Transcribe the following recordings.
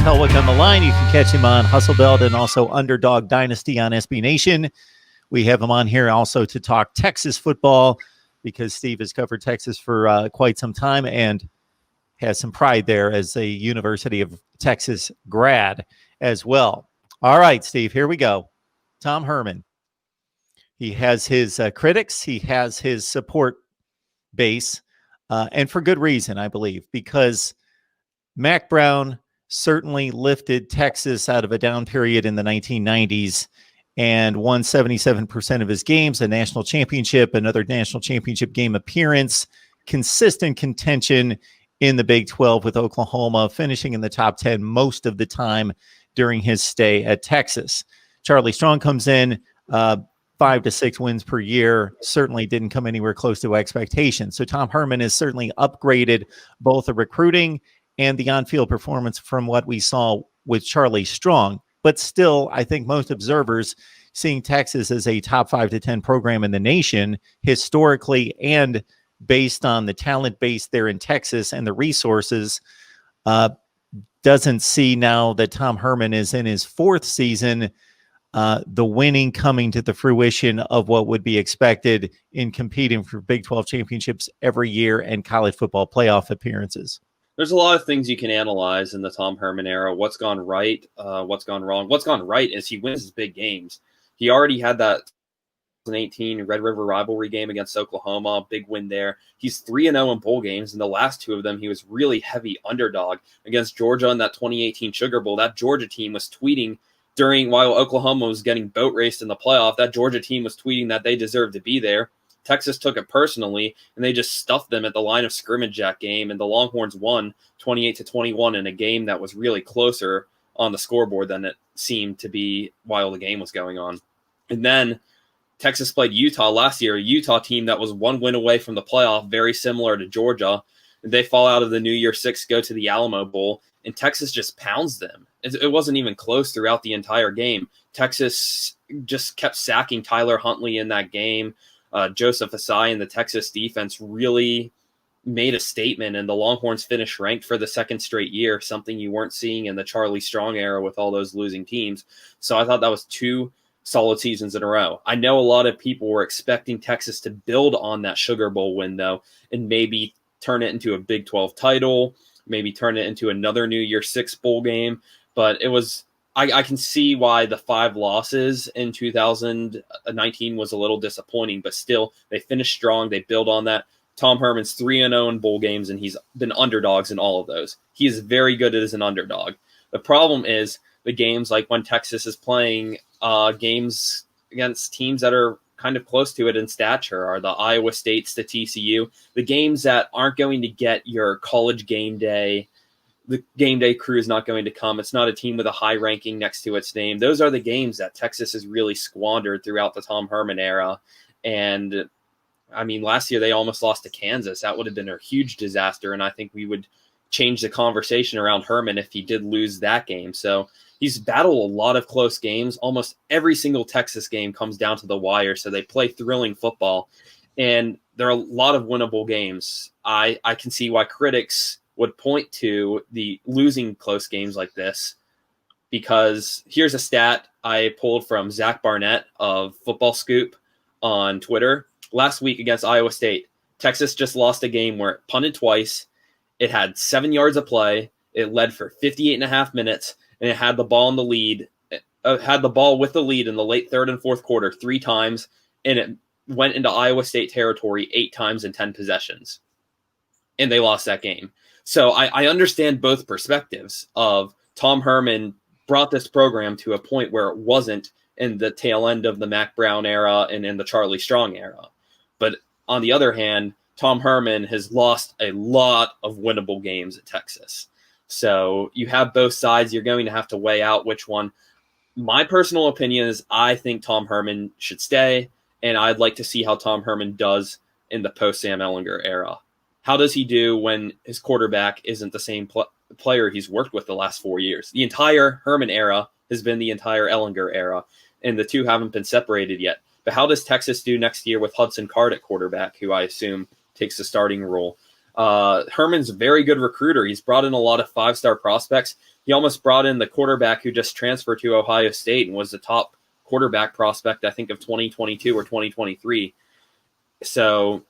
Helwick on the line. You can catch him on Hustle Belt and also Underdog Dynasty on SB Nation. We have him on here also to talk Texas football because Steve has covered Texas for quite some time and has some pride there as a University of Texas grad as well. All right, Steve, here we go. Tom Herman. He has his critics. He has his support base, and for good reason, I believe, because Mack Brown certainly lifted Texas out of a down period in the 1990s and won 77% of his games, a national championship, another national championship game appearance, consistent contention in the Big 12 with Oklahoma, finishing in the top 10 most of the time during his stay at Texas. Charlie Strong comes in, 5 to 6 wins per year, certainly didn't come anywhere close to expectations. So Tom Herman has certainly upgraded both the recruiting and the on-field performance from what we saw with Charlie Strong. But still, I think most observers seeing Texas as a top 5 to 10 program in the nation historically and based on the talent base there in Texas and the resources, doesn't see now that Tom Herman is in his 4th season, the winning coming to the fruition of what would be expected in competing for Big 12 championships every year and college football playoff appearances. There's a lot of things you can analyze in the Tom Herman era. What's gone right? What's gone wrong? What's gone right is he wins his big games. He already had that 2018 Red River rivalry game against Oklahoma, big win there. He's 3-0 in bowl games. In the last 2 of them, he was really heavy underdog against Georgia in that 2018 Sugar Bowl. That Georgia team was tweeting while Oklahoma was getting boat raced in the playoff, that Georgia team was tweeting that they deserved to be there. Texas took it personally, and they just stuffed them at the line of scrimmage that game, and the Longhorns won 28-21 in a game that was really closer on the scoreboard than it seemed to be while the game was going on. And then Texas played Utah last year, a Utah team that was 1 win away from the playoff, very similar to Georgia. And they fall out of the New Year Six, go to the Alamo Bowl, and Texas just pounds them. It wasn't even close throughout the entire game. Texas just kept sacking Tyler Huntley in that game. Joseph Asai and the Texas defense really made a statement, and the Longhorns finished ranked for the 2nd straight year, something you weren't seeing in the Charlie Strong era with all those losing teams. So I thought that was 2 solid seasons in a row. I know a lot of people were expecting Texas to build on that Sugar Bowl win, though, and maybe turn it into a Big 12 title, maybe turn it into another New Year Six bowl game. But it was, I can see why the 5 losses in 2019 was a little disappointing, but still, they finished strong. They build on that. Tom Herman's 3-0 in bowl games, and he's been underdogs in all of those. He is very good as an underdog. The problem is the games like when Texas is playing games against teams that are kind of close to it in stature, are the Iowa States to TCU, the games that aren't going to get your college game day. The game day crew is not going to come. It's not a team with a high ranking next to its name. Those are the games that Texas has really squandered throughout the Tom Herman era. And I mean, last year they almost lost to Kansas. That would have been a huge disaster. And I think we would change the conversation around Herman if he did lose that game. So he's battled a lot of close games. Almost every single Texas game comes down to the wire. So they play thrilling football, and there are a lot of winnable games. I can see why critics would point to the losing close games like this, because here's a stat I pulled from Zach Barnett of Football Scoop on Twitter. Last week against Iowa State, Texas just lost a game where it punted twice. It had 7 yards of play. It led for 58.5 minutes, and it had the ball in the lead. Had the ball with the lead in the late 3rd and 4th quarter 3 times, and it went into Iowa State territory 8 times in 10 possessions, and they lost that game. So I understand both perspectives of Tom Herman brought this program to a point where it wasn't in the tail end of the Mack Brown era and in the Charlie Strong era. But on the other hand, Tom Herman has lost a lot of winnable games at Texas. So you have both sides. You're going to have to weigh out which one. My personal opinion is I think Tom Herman should stay, and I'd like to see how Tom Herman does in the post-Sam Ehlinger era. How does he do when his quarterback isn't the same player he's worked with the last 4 years? The entire Herman era has been the entire Ehlinger era, and the two haven't been separated yet. But how does Texas do next year with Hudson Card at quarterback, who I assume takes the starting role? Herman's a very good recruiter. He's brought in a lot of 5-star prospects. He almost brought in the quarterback who just transferred to Ohio State and was the top quarterback prospect, I think, of 2022 or 2023. So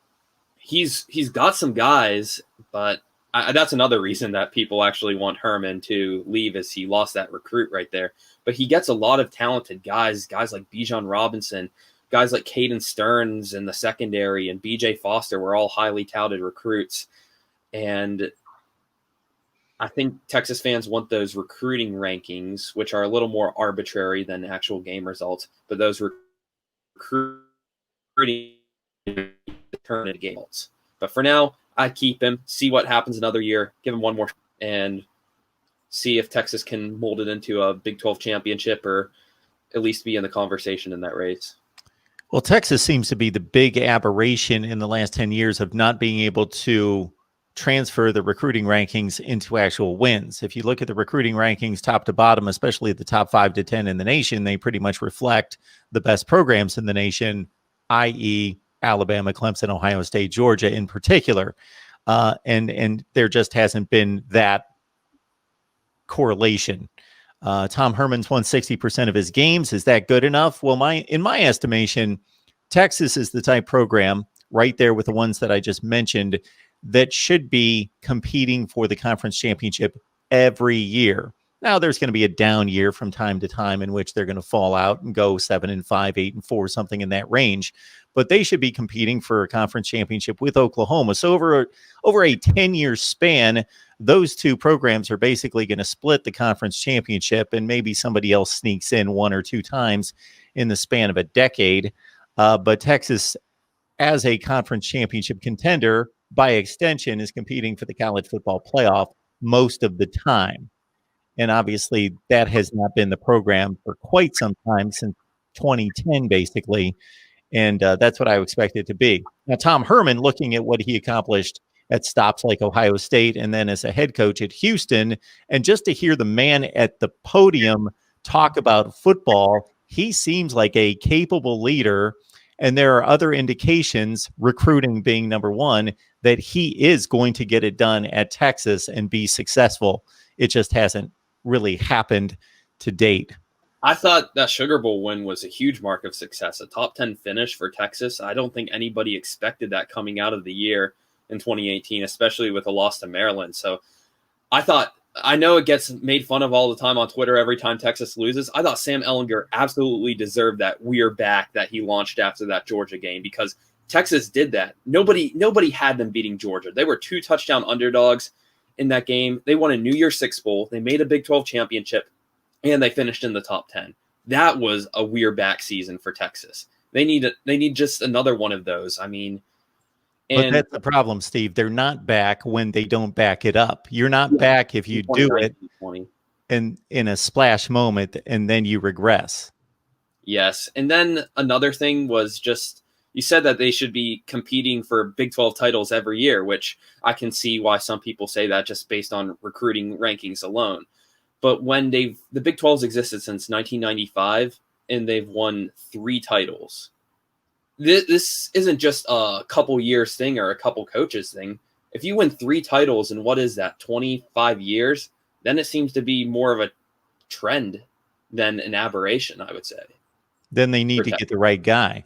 he's got some guys, but that's another reason that people actually want Herman to leave, is he lost that recruit right there. But he gets a lot of talented guys like Bijan Robinson, guys like Caden Stearns in the secondary, and BJ Foster were all highly touted recruits. And I think Texas fans want those recruiting rankings, which are a little more arbitrary than actual game results, but those recruiting turn into game results. But for now, I'd keep him, see what happens another year, give him one more, and see if Texas can mold it into a Big 12 championship or at least be in the conversation in that race. Well, Texas seems to be the big aberration in the last 10 years of not being able to transfer the recruiting rankings into actual wins. If you look at the recruiting rankings top to bottom, especially the top 5 to 10 in the nation, they pretty much reflect the best programs in the nation, i.e., Alabama, Clemson, Ohio State, Georgia in particular. And there just hasn't been that correlation. Tom Herman's won 60% of his games. Is that good enough? Well, in my estimation, Texas is the type program right there with the ones that I just mentioned that should be competing for the conference championship every year. Now, there's going to be a down year from time to time in which they're going to fall out and go 7-5, 8-4, something in that range. But they should be competing for a conference championship with Oklahoma. So over a 10-year span, those two programs are basically going to split the conference championship, and maybe somebody else sneaks in 1 or 2 times in the span of a decade. But Texas, as a conference championship contender, by extension, is competing for the college football playoff most of the time. And obviously, that has not been the program for quite some time, since 2010, basically. And that's what I expect it to be. Now, Tom Herman, looking at what he accomplished at stops like Ohio State and then as a head coach at Houston, and just to hear the man at the podium talk about football, he seems like a capable leader. And there are other indications, recruiting being number one, that he is going to get it done at Texas and be successful. It just hasn't really happened to date. I thought that Sugar Bowl win was a huge mark of success, a top 10 finish for Texas. I don't think anybody expected that coming out of the year in 2018, especially with a loss to Maryland. So I know it gets made fun of all the time on Twitter every time Texas loses. I thought Sam Ehlinger absolutely deserved that "we're back" that he launched after that Georgia game, because Texas did that. Nobody had them beating Georgia. They were 2 touchdown underdogs in that game. They won a New Year's Six Bowl. They made a Big 12 championship, and they finished in the top 10. That was a "we're back" season for Texas. They need just another one of those. I mean, but that's the problem, Steve. They're not back when they don't back it up. You're not back if you do it in a splash moment and then you regress. Yes. And then another thing was just, you said that they should be competing for Big 12 titles every year, which I can see why some people say that just based on recruiting rankings alone. But when the Big 12's existed since 1995, and they've won 3 titles. This isn't just a couple years thing or a couple coaches thing. If you win 3 titles in, what is that, 25 years, then it seems to be more of a trend than an aberration, I would say. Then they need to get the right guy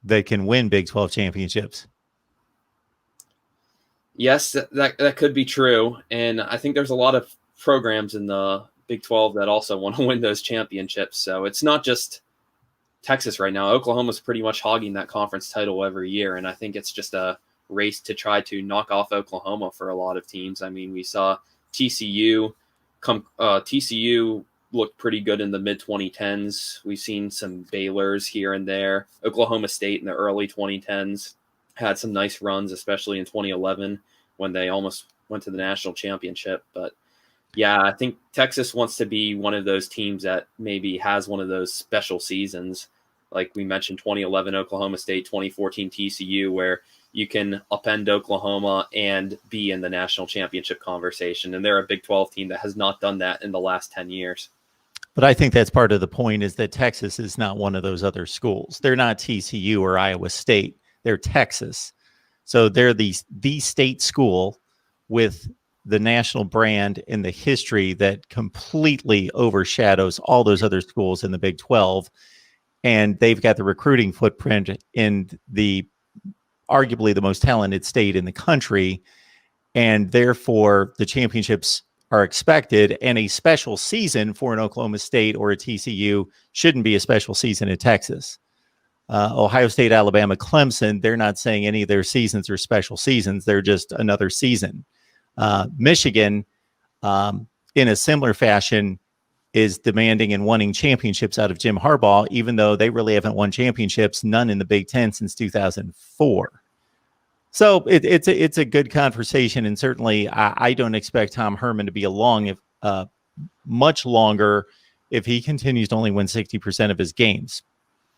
that can win Big 12 championships. Yes, that could be true. And I think there's a lot of programs in the Big 12 that also want to win those championships. So it's not just Texas right now. Oklahoma's pretty much hogging that conference title every year, and I think it's just a race to try to knock off Oklahoma for a lot of teams. I mean, we saw TCU looked pretty good in the mid-2010s. We've seen some Baylors here and there. Oklahoma State in the early 2010s had some nice runs, especially in 2011 when they almost went to the national championship. But yeah, I think Texas wants to be one of those teams that maybe has one of those special seasons. Like we mentioned, 2011 Oklahoma State, 2014 TCU, where you can upend Oklahoma and be in the national championship conversation. And they're a Big 12 team that has not done that in the last 10 years. But I think that's part of the point, is that Texas is not one of those other schools. They're not TCU or Iowa State. They're Texas. So they're the state school with the national brand and the history that completely overshadows all those other schools in the Big 12. And they've got the recruiting footprint in the arguably the most talented state in the country. And therefore, the championships are expected. And a special season for an Oklahoma State or a TCU shouldn't be a special season at Texas. Ohio State, Alabama, Clemson, they're not saying any of their seasons are special seasons. They're just another season. Michigan, in a similar fashion, is demanding and wanting championships out of Jim Harbaugh, even though they really haven't won championships, none in the Big Ten since 2004. So it's a good conversation, and certainly I don't expect Tom Herman to be much longer if he continues to only win 60% of his games.